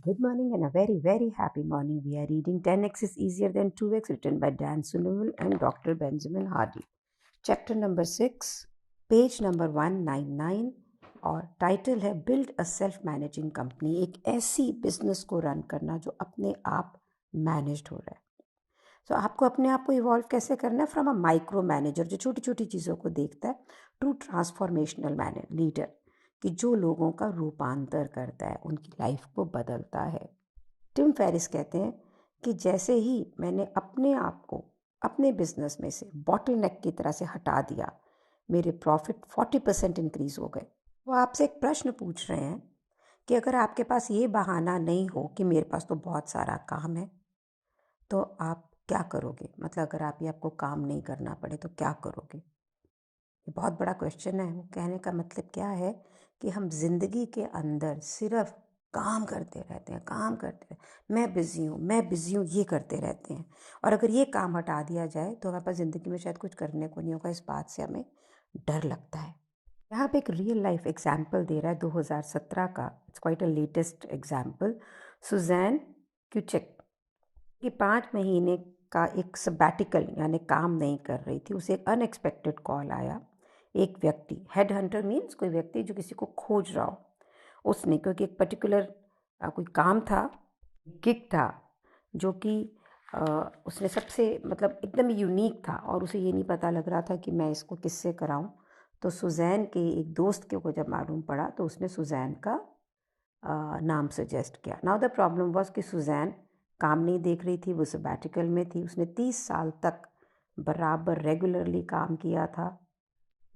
Good morning and a very, very happy morning. We are reading 10x is Easier Than 2x, written by Dan Sullivan and Dr. Benjamin Hardy. Chapter number 6, page number 199 और title है build a self managing company. एक ऐसी business को run करना जो अपने आप managed हो रहा है. सो आपको अपने आप को इवॉल्व कैसे करना है फ्रॉम अ माइक्रो मैनेजर जो छोटी छोटी चीज़ों को देखता है टू ट्रांसफॉर्मेशनल लीडर कि जो लोगों का रूपांतर करता है, उनकी लाइफ को बदलता है. टिम फेरिस कहते हैं कि जैसे ही मैंने अपने आप को अपने बिजनेस में से बॉटल नेक की तरह से हटा दिया, मेरे प्रॉफिट 40% इंक्रीज हो गए. वो आपसे एक प्रश्न पूछ रहे हैं कि अगर आपके पास ये बहाना नहीं हो कि मेरे पास तो बहुत सारा काम है, तो आप क्या करोगे? मतलब अगर आप ये आपको काम नहीं करना पड़े तो क्या करोगे? ये बहुत बड़ा क्वेश्चन है. वो कहने का मतलब क्या है कि हम जिंदगी के अंदर सिर्फ काम करते रहते हैं, काम करते हैं. मैं बिज़ी हूँ, ये करते रहते हैं. और अगर ये काम हटा दिया जाए तो हमारे पास ज़िंदगी में शायद कुछ करने को नहीं होगा. इस बात से हमें डर लगता है. यहाँ पे एक रियल लाइफ एग्जाम्पल दे रहा है 2017 का. It's quite a latest example. Suzanne क्यूचेक कि 5 महीने का एक सबैटिकल यानी काम नहीं कर रही थी. उसे एक अनएक्सपेक्टेड कॉल आया. एक व्यक्ति, हेड हंटर मीन्स कोई व्यक्ति जो किसी को खोज रहा हो, उसने, क्योंकि एक पर्टिकुलर कोई काम था, गिग था जो कि उसने सबसे मतलब एकदम यूनिक था और उसे ये नहीं पता लग रहा था कि मैं इसको किससे कराऊं. तो सुजैन के एक दोस्त के को जब मालूम पड़ा तो उसने सुजैन का नाम सजेस्ट किया. नाउ द प्रॉब्लम वॉज कि सुजैन काम नहीं देख रही थी, वो सबैटिकल में थी. उसने 30 साल तक बराबर रेगुलरली काम किया था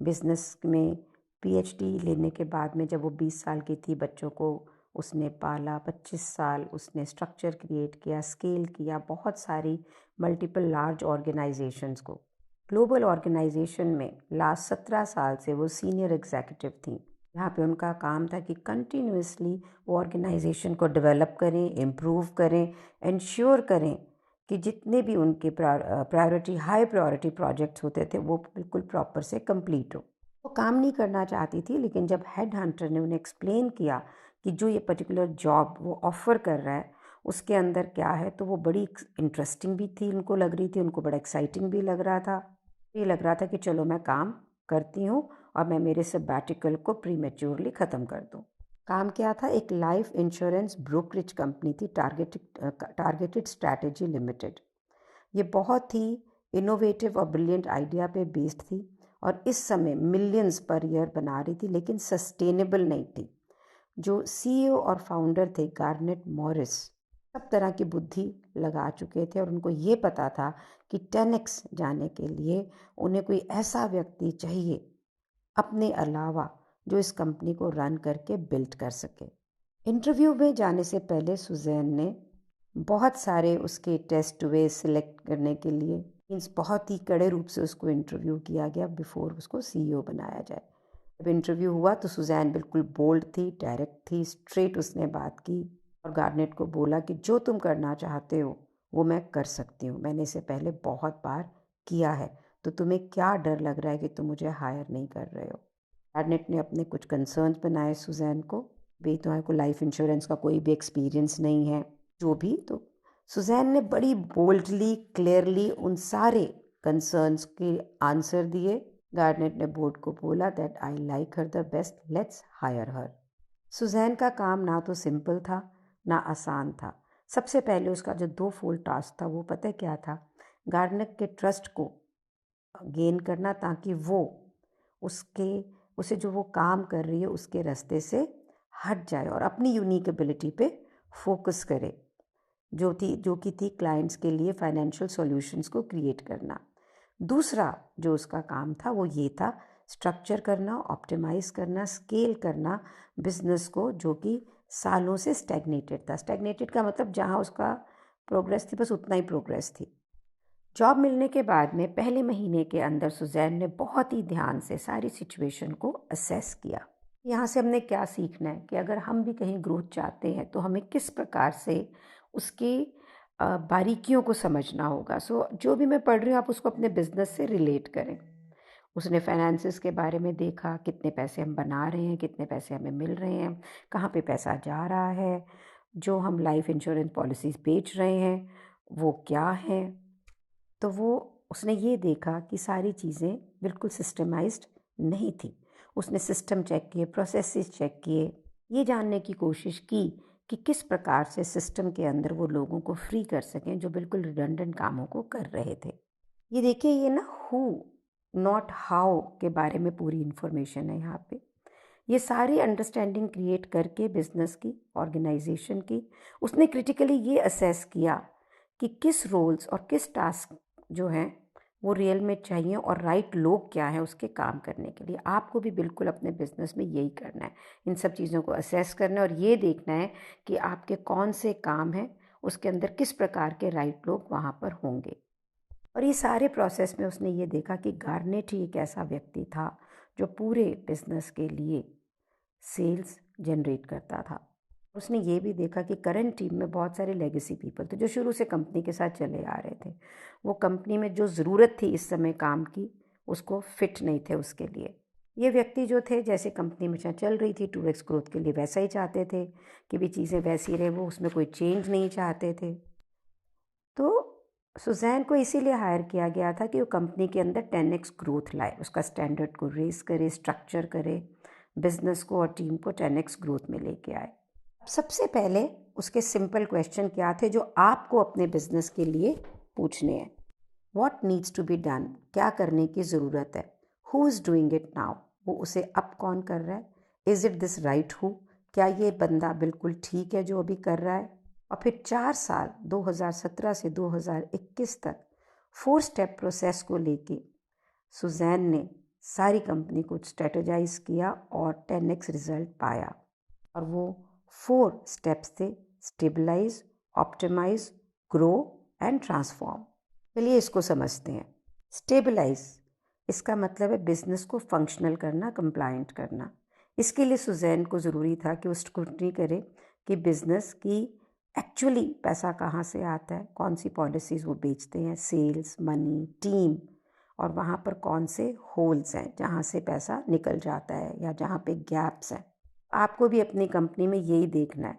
बिजनेस में. पीएचडी लेने के बाद में जब वो 20 साल की थी, बच्चों को उसने पाला. 25 साल उसने स्ट्रक्चर क्रिएट किया, स्केल किया बहुत सारी मल्टीपल लार्ज ऑर्गेनाइजेशंस को. ग्लोबल ऑर्गेनाइजेशन में लास्ट 17 साल से वो सीनियर एग्जीक्यूटिव थी. यहाँ पे उनका काम था कि कंटिन्यूसली वो ऑर्गेनाइजेशन को डेवलप करें, इम्प्रूव करें, इंश्योर करें कि जितने भी उनके प्रायोरिटी हाई प्रायोरिटी प्रोजेक्ट्स होते थे वो बिल्कुल प्रॉपर से कंप्लीट हो. वो काम नहीं करना चाहती थी, लेकिन जब हेड हंटर ने उन्हें एक्सप्लेन किया कि जो ये पर्टिकुलर जॉब वो ऑफ़र कर रहा है उसके अंदर क्या है, तो वो बड़ी इंटरेस्टिंग भी थी, उनको लग रही थी, उनको बड़ा एक्साइटिंग भी लग रहा था. ये लग रहा था कि चलो मैं काम करती हूँ और मैं मेरे सबैटिकल को प्रीमेच्योरली ख़त्म कर दूँ. काम क्या था? एक लाइफ इंश्योरेंस ब्रोकरेज कंपनी थी, टारगेटेड स्ट्रैटेजी लिमिटेड. ये बहुत ही इनोवेटिव और ब्रिलियंट आइडिया पे बेस्ड थी और इस समय मिलियंस पर ईयर बना रही थी, लेकिन सस्टेनेबल नहीं थी. जो सीईओ और फाउंडर थे गार्नेट मॉरिस, सब तरह की बुद्धि लगा चुके थे और उनको ये पता था कि 10x जाने के लिए उन्हें कोई ऐसा व्यक्ति चाहिए अपने अलावा जो इस कंपनी को रन करके बिल्ड कर सके. इंटरव्यू में जाने से पहले सुजैन ने बहुत सारे उसके टेस्ट हुए सिलेक्ट करने के लिए. मीन्स बहुत ही कड़े रूप से उसको इंटरव्यू किया गया बिफोर उसको सीईओ बनाया जाए. जब इंटरव्यू हुआ तो सुजैन बिल्कुल बोल्ड थी, डायरेक्ट थी, स्ट्रेट उसने बात की और गार्नेट को बोला कि जो तुम करना चाहते हो वो मैं कर सकती हूँ. मैंने इसे पहले बहुत बार किया है, तो तुम्हें क्या डर लग रहा है कि तुम मुझे हायर नहीं कर रहे हो. गार्नेट ने अपने कुछ कंसर्न्स बनाए सुजैन को. भाई तुम्हारे को लाइफ इंश्योरेंस का कोई भी एक्सपीरियंस नहीं है, जो भी. तो सुजैन ने बड़ी बोल्डली क्लियरली उन सारे कंसर्न्स के आंसर दिए. गार्नेट ने बोर्ड को बोला that I like her the best, let's hire her. Suzanne का काम ना तो सिंपल था ना आसान था. सबसे पहले उसका जो 2 फोल्ड टास्क था वो पता है क्या था? गार्नेट के ट्रस्ट को गेन करना ताकि वो उसे जो वो काम कर रही है उसके रास्ते से हट जाए और अपनी यूनिक एबिलिटी पे फोकस करे, जो कि थी क्लाइंट्स के लिए फाइनेंशियल सॉल्यूशंस को क्रिएट करना. दूसरा जो उसका काम था वो ये था, स्ट्रक्चर करना, ऑप्टिमाइज करना, स्केल करना बिजनेस को, जो कि सालों से स्टैग्नेटेड था. स्टैग्नेटेड का मतलब जहाँ उसका प्रोग्रेस थी बस उतना ही प्रोग्रेस थी. जॉब मिलने के बाद में पहले महीने के अंदर सुजैन ने बहुत ही ध्यान से सारी सिचुएशन को असेस किया. यहाँ से हमने क्या सीखना है कि अगर हम भी कहीं ग्रोथ चाहते हैं तो हमें किस प्रकार से उसकी बारीकियों को समझना होगा. सो जो भी मैं पढ़ रही हूँ आप उसको अपने बिजनेस से रिलेट करें. उसने फाइनेंसिस के बारे में देखा, कितने पैसे हम बना रहे हैं, कितने पैसे हमें मिल रहे हैं, कहाँ पे पैसा जा रहा है, जो हम लाइफ इंश्योरेंस पॉलिसीज़ बेच रहे हैं वो क्या हैं। तो उसने ये देखा कि सारी चीज़ें बिल्कुल सिस्टमाइज्ड नहीं थी। उसने सिस्टम चेक किए, प्रोसेसेस चेक किए, ये जानने की कोशिश की कि किस प्रकार से सिस्टम के अंदर वो लोगों को फ्री कर सकें जो बिल्कुल रिडंडेंट कामों को कर रहे थे। ये देखिए, ये ना हु नॉट हाउ के बारे में पूरी इन्फॉर्मेशन है यहाँ पे। ये सारी अंडरस्टैंडिंग क्रिएट करके बिजनेस की, ऑर्गेनाइजेशन की, उसने क्रिटिकली ये असेस किया कि किस रोल्स और किस टास्क जो हैं वो रियल में चाहिए और राइट लोग क्या हैं उसके काम करने के लिए। आपको भी बिल्कुल अपने बिजनेस में यही करना है, इन सब चीज़ों को असेस करना है और ये देखना है कि आपके कौन से काम हैं, उसके अंदर किस प्रकार के राइट लोग वहाँ पर होंगे। और ये सारे प्रोसेस में उसने ये देखा कि गार्नेट ही एक ऐसा व्यक्ति था जो पूरे बिजनेस के लिए सेल्स जनरेट करता था। उसने ये भी देखा कि करंट टीम में बहुत सारे लेगेसी पीपल थे जो शुरू से कंपनी के साथ चले आ रहे थे। वो कंपनी में जो ज़रूरत थी इस समय काम की, उसको फिट नहीं थे उसके लिए। ये व्यक्ति जो थे, जैसे कंपनी में चल रही थी 2x ग्रोथ के लिए, वैसा ही चाहते थे कि भी चीज़ें वैसी रहे, वो उसमें कोई चेंज नहीं चाहते थे। तो सुजैन को इसीलिए हायर किया गया था कि वो कंपनी के अंदर 10x ग्रोथ लाए, उसका स्टैंडर्ड को रेस करे, स्ट्रक्चर करे, बिजनेस को और टीम को 10x ग्रोथ में लेके आए। सबसे पहले उसके सिंपल क्वेश्चन क्या थे जो आपको अपने बिजनेस के लिए पूछने हैं। What needs to be done, क्या करने की ज़रूरत है। Who is doing it now, वो उसे अब कौन कर रहा है। Is it this right who, क्या ये बंदा बिल्कुल ठीक है जो अभी कर रहा है। और फिर 4 साल 2017 से 2021 तक 4 स्टेप प्रोसेस को लेके सुजैन ने सारी कंपनी को स्ट्रेटेजाइज किया और 10x रिजल्ट पाया। और वो 4 स्टेप्स थे: stabilise, optimise, grow and transform. चलिए इसको समझते हैं। स्टेबलाइज, इसका मतलब है बिजनेस को फंक्शनल करना, कंप्लायंट करना। इसके लिए सुजैन को ज़रूरी था कि वो स्क्रूटनी करे कि बिजनेस की एक्चुअली पैसा कहाँ से आता है, कौन सी पॉलिसीज़ वो बेचते हैं, सेल्स, मनी, टीम, और वहाँ पर कौन से होल्स हैं जहाँ से पैसा निकल जाता है या जहाँ पे गैप्स हैं। आपको भी अपनी कंपनी में यही देखना है।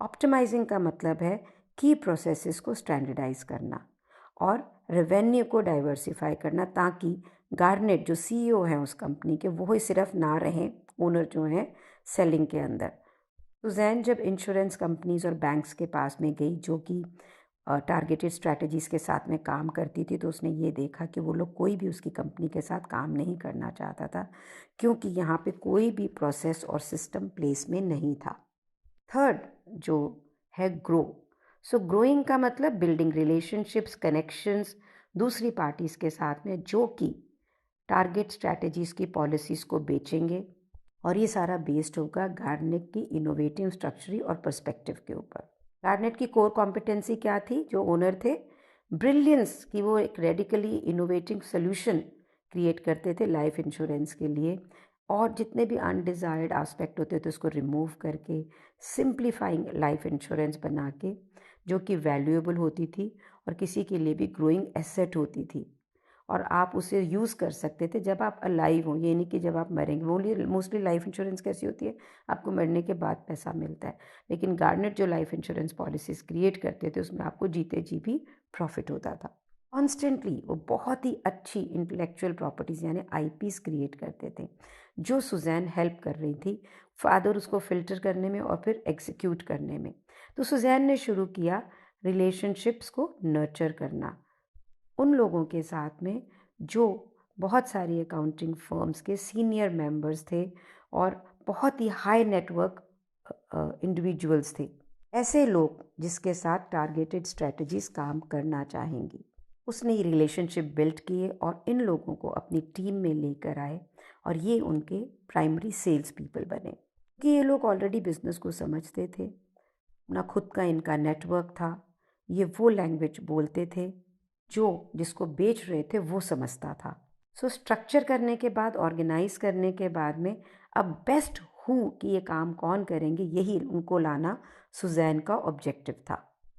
ऑप्टिमाइजिंग का मतलब है की प्रोसेसेस को स्टैंडर्डाइज करना और रेवेन्यू को डाइवर्सिफाई करना, ताकि गार्नेट जो सीईओ हैं उस कंपनी के, वो ही सिर्फ ना रहें ओनर जो हैं सेलिंग के अंदर। सुजैन जब इंश्योरेंस कंपनीज और बैंक्स के पास में गई जो कि टारगेटेड स्ट्रैटेजीज़ के साथ में काम करती थी, तो उसने ये देखा कि वो लोग कोई भी उसकी कंपनी के साथ काम नहीं करना चाहता था, क्योंकि यहाँ पे कोई भी प्रोसेस और सिस्टम प्लेस में नहीं था। थर्ड जो है ग्रो। सो ग्रोइंग का मतलब बिल्डिंग रिलेशनशिप्स, कनेक्शंस दूसरी पार्टीज़ के साथ में जो कि टारगेट स्ट्रैटेजीज़ की पॉलिसीज़ को बेचेंगे। और ये सारा बेस्ड होगा गार्नेट की इनोवेटिव स्ट्रक्चरी और पर्सपेक्टिव के ऊपर। गार्नेट की कोर कॉम्पिटेंसी क्या थी, जो ओनर थे, ब्रिलियंस, कि वो एक रेडिकली इनोवेटिव सोल्यूशन क्रिएट करते थे लाइफ इंश्योरेंस के लिए, और जितने भी अनडिज़ायर्ड एस्पेक्ट होते थे उसको रिमूव करके सिंप्लीफाइंग लाइफ इंश्योरेंस बना के, जो कि वैल्यूएबल होती थी और किसी के लिए भी ग्रोइंग एसेट होती थी, और आप उसे यूज़ कर सकते थे जब आप अलाइव हो, ये नहीं कि जब आप मरेंगे। मोस्टली लाइफ इंश्योरेंस कैसी होती है, आपको मरने के बाद पैसा मिलता है, लेकिन गार्नेट जो लाइफ इंश्योरेंस पॉलिसीज़ क्रिएट करते थे उसमें आपको जीते जी भी प्रॉफिट होता था। कॉन्स्टेंटली वो बहुत ही अच्छी इंटेलेक्चुअल प्रॉपर्टीज़ यानी आईपीज़ क्रिएट करते थे, जो सुजैन हेल्प कर रही थी फादर उसको फिल्टर करने में और फिर एग्जीक्यूट करने में। तो सुजैन ने शुरू किया रिलेशनशिप्स को नर्चर करना उन लोगों के साथ में जो बहुत सारी अकाउंटिंग फर्म्स के सीनियर मेंबर्स थे और बहुत ही हाई नेटवर्क इंडिविजुअल्स थे, ऐसे लोग जिसके साथ टारगेटेड स्ट्रेटजीज काम करना चाहेंगी। उसने ये रिलेशनशिप बिल्ड किए और इन लोगों को अपनी टीम में लेकर आए और ये उनके प्राइमरी सेल्स पीपल बने, क्योंकि ये लोग ऑलरेडी बिजनेस को समझते थे, अपना खुद का इनका नेटवर्क था, ये वो लैंग्वेज बोलते थे जो जिसको बेच रहे थे वो समझता था। सो स्ट्रक्चर करने के बाद, ऑर्गेनाइज करने के बाद में अब बेस्ट हु कि ये काम कौन करेंगे, यही उनको लाना सुजैन का ऑब्जेक्टिव था।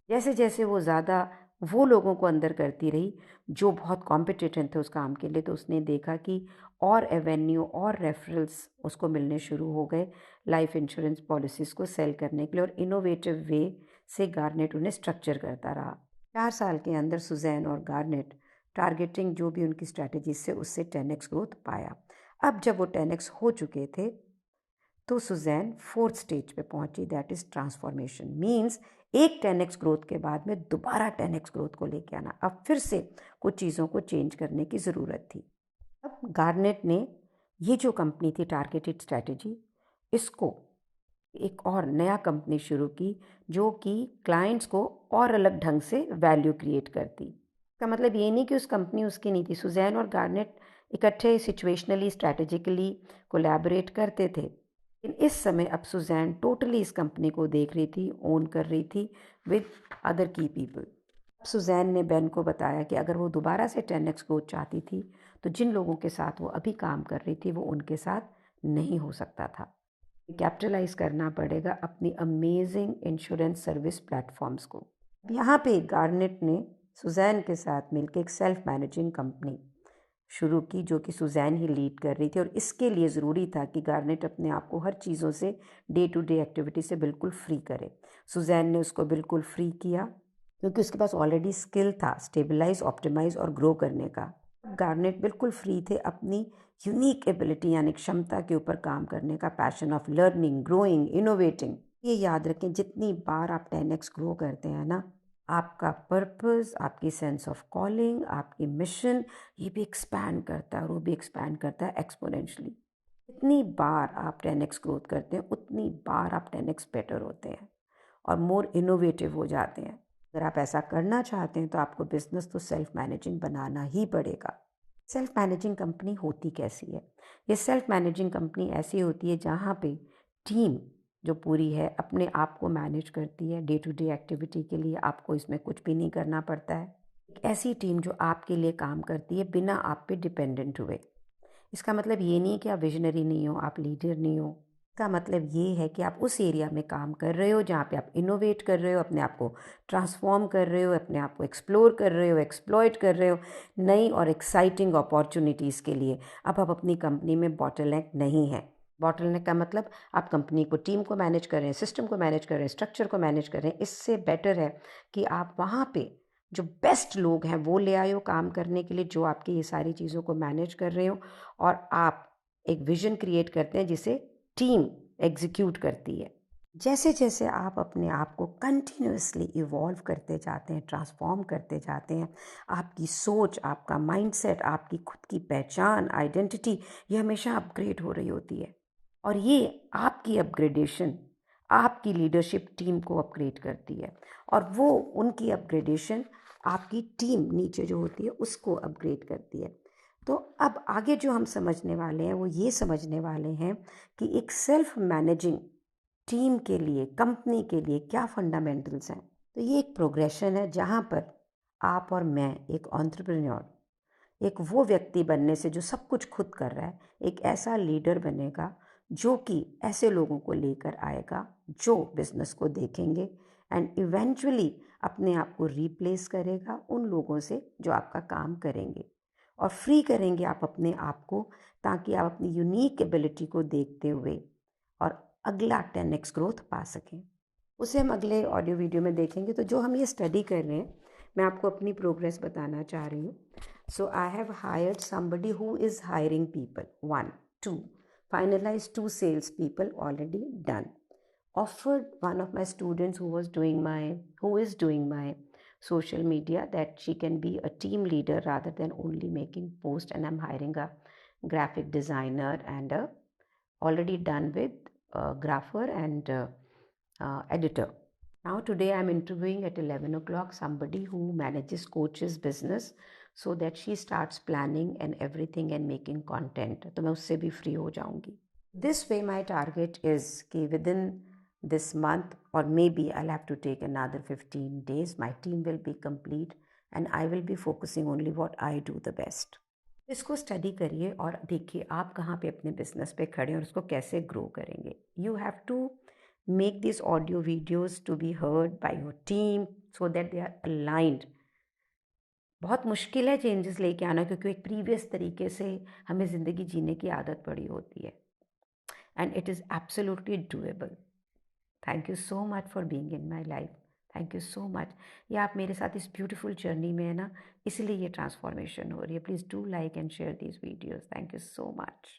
जैसे जैसे वो ज़्यादा वो लोगों को अंदर करती रही जो बहुत कॉम्पिटेंट थे उस काम के लिए, तो उसने देखा कि और एवेन्यू और रेफरल्स उसको मिलने शुरू हो गए, लाइफ इंश्योरेंस पॉलिसीज़ को सेल करने के लिए, और इनोवेटिव वे से गार्नेट उन्हें स्ट्रक्चर करता रहा। 4 साल के अंदर सुजैन और गार्नेट टारगेटिंग जो भी उनकी स्ट्रैटेजी से उससे 10x ग्रोथ पाया। अब जब वो 10x हो चुके थे तो सुजैन 4th स्टेज पे पहुंची, दैट इज़ ट्रांसफॉर्मेशन। मीन्स एक 10x ग्रोथ के बाद में दोबारा 10x ग्रोथ को लेके आना। अब फिर से कुछ चीज़ों को चेंज करने की ज़रूरत थी। अब गार्नेट ने ये जो कंपनी थी टारगेटेड स्ट्रैटेजी, इसको एक और नया कंपनी शुरू की जो कि क्लाइंट्स को और अलग ढंग से वैल्यू क्रिएट करती। इसका मतलब ये नहीं कि उस कंपनी उसकी नहीं थी। सुजैन और गार्नेट इकट्ठे सिचुएशनली स्ट्रैटेजिकली कोलैबोरेट करते थे, लेकिन इस समय अब सुजैन टोटली इस कंपनी को देख रही थी, ओन कर रही थी विद अदर की पीपल। सुजैन ने बेन को बताया कि अगर वो दोबारा से 10x ग्रोथ चाहती थी तो जिन लोगों के साथ वो अभी काम कर रही थी वो उनके साथ नहीं हो सकता था। कैपिटलाइज करना पड़ेगा अपनी अमेजिंग इंश्योरेंस सर्विस प्लेटफॉर्म्स को। यहाँ पे गार्नेट ने सुजैन के साथ मिलकर एक सेल्फ मैनेजिंग कंपनी शुरू की जो कि सुजैन ही लीड कर रही थी, और इसके लिए ज़रूरी था कि गार्नेट अपने आप को हर चीज़ों से डे टू डे एक्टिविटी से बिल्कुल फ्री करे। सुजैन ने उसको बिल्कुल फ्री किया क्योंकि उसके पास ऑलरेडी स्किल था स्टेबलाइज, ऑप्टिमाइज और ग्रो करने का। गार्नेट बिल्कुल फ्री थे अपनी यूनिक एबिलिटी यानी क्षमता के ऊपर काम करने का, passion of learning, growing, innovating. ये याद रखें, जितनी बार आप 10x ग्रो करते हैं ना, आपका पर्पस, आपकी सेंस ऑफ कॉलिंग, आपकी मिशन, ये भी एक्सपैंड करता है, और वो भी एक्सपैंड करता है एक्सपोनेंशियली। जितनी बार आप 10x ग्रोथ करते हैं उतनी बार आप 10x बेटर होते हैं और मोर इनोवेटिव हो जाते हैं। अगर आप ऐसा करना चाहते हैं तो आपको बिजनेस तो सेल्फ मैनेजिंग बनाना ही पड़ेगा। सेल्फ मैनेजिंग कंपनी होती कैसी है? ये सेल्फ मैनेजिंग कंपनी ऐसी होती है जहाँ पे टीम जो पूरी है अपने आप को मैनेज करती है। डे टू डे एक्टिविटी के लिए आपको इसमें कुछ भी नहीं करना पड़ता है। एक ऐसी टीम जो आपके लिए काम करती है बिना आप पे डिपेंडेंट हुए। इसका मतलब ये नहीं कि आप विजनरी नहीं हो, आप लीडर नहीं हो। इसका मतलब ये है कि आप उस एरिया में काम कर रहे हो जहाँ पे आप इनोवेट कर रहे हो, अपने आप को ट्रांसफॉर्म कर रहे हो, अपने आप को एक्सप्लोर कर रहे हो, एक्सप्लॉइट कर रहे हो नई और एक्साइटिंग अपॉर्चुनिटीज़ के लिए। अब आप अपनी कंपनी में बॉटलनेक नहीं है। बॉटलनेक का मतलब आप कंपनी को, टीम को मैनेज कर रहे हैं, सिस्टम को मैनेज कर रहे हैं, स्ट्रक्चर को मैनेज कर रहे हैं। इससे बेटर है कि आप वहाँ पे जो बेस्ट लोग हैं वो ले आए हो काम करने के लिए, जो आपकी ये सारी चीज़ों को मैनेज कर रहे हो, और आप एक विजन क्रिएट करते हैं जिसे टीम एग्जीक्यूट करती है। जैसे जैसे आप अपने आप को कंटिन्यूसली इवॉल्व करते जाते हैं, ट्रांसफॉर्म करते जाते हैं, आपकी सोच, आपका माइंडसेट, आपकी खुद की पहचान, आइडेंटिटी, ये हमेशा अपग्रेड हो रही होती है। और ये आपकी अपग्रेडेशन आपकी लीडरशिप टीम को अपग्रेड करती है, और वो उनकी अपग्रेडेशन आपकी टीम नीचे जो होती है उसको अपग्रेड करती है। तो अब आगे जो हम समझने वाले हैं वो ये समझने वाले हैं कि एक सेल्फ मैनेजिंग टीम के लिए, कंपनी के लिए क्या फंडामेंटल्स हैं। तो ये एक प्रोग्रेशन है जहाँ पर आप और मैं एक एंटरप्रेन्योर, एक वो व्यक्ति बनने से जो सब कुछ खुद कर रहा है, एक ऐसा लीडर बनेगा जो कि ऐसे लोगों को लेकर आएगा जो बिजनेस को देखेंगे एंड इवेंचुअली अपने आप को रिप्लेस करेगा उन लोगों से जो आपका काम करेंगे, और फ्री करेंगे आप अपने आप को, ताकि आप अपनी यूनिक एबिलिटी को देखते हुए और अगला 10x ग्रोथ पा सकें। उसे हम अगले ऑडियो वीडियो में देखेंगे। तो जो हम ये स्टडी कर रहे हैं, मैं आपको अपनी प्रोग्रेस बताना चाह रही हूँ। So I have hired somebody who is hiring people, 1 2 finalized 2 sales people already done, offered one of my students who is doing my social media that she can be a team leader rather than only making post, and I'm hiring a graphic designer and a already done with grapher and editor. Now today I'm interviewing at 11 o'clock somebody who manages coach's business so that she starts planning and everything and making content. तो मैं उससे भी free हो जाऊंगी. This way my target is कि within this month, or maybe I'll have to take another 15 days, my team will be complete and I will be focusing only what I do the best. इसको study करिए और देखिए आप कहाँ पे अपने business पे खड़े हैं और उसको कैसे ग्रो करेंगे. You have to make this audio videos to be heard by your team so that they are aligned. बहुत मुश्किल है चेंजेस लेके आना, क्योंकि एक प्रीवियस तरीके से हमें ज़िंदगी जीने की आदत पड़ी होती है. and it is absolutely doable. Thank you so much for being in my life. Thank you so much. ये आप मेरे साथ इस ब्यूटीफुल जर्नी में है ना, इसलिए ये ट्रांसफॉर्मेशन हो रही है. Please do like and share these videos. Thank you so much.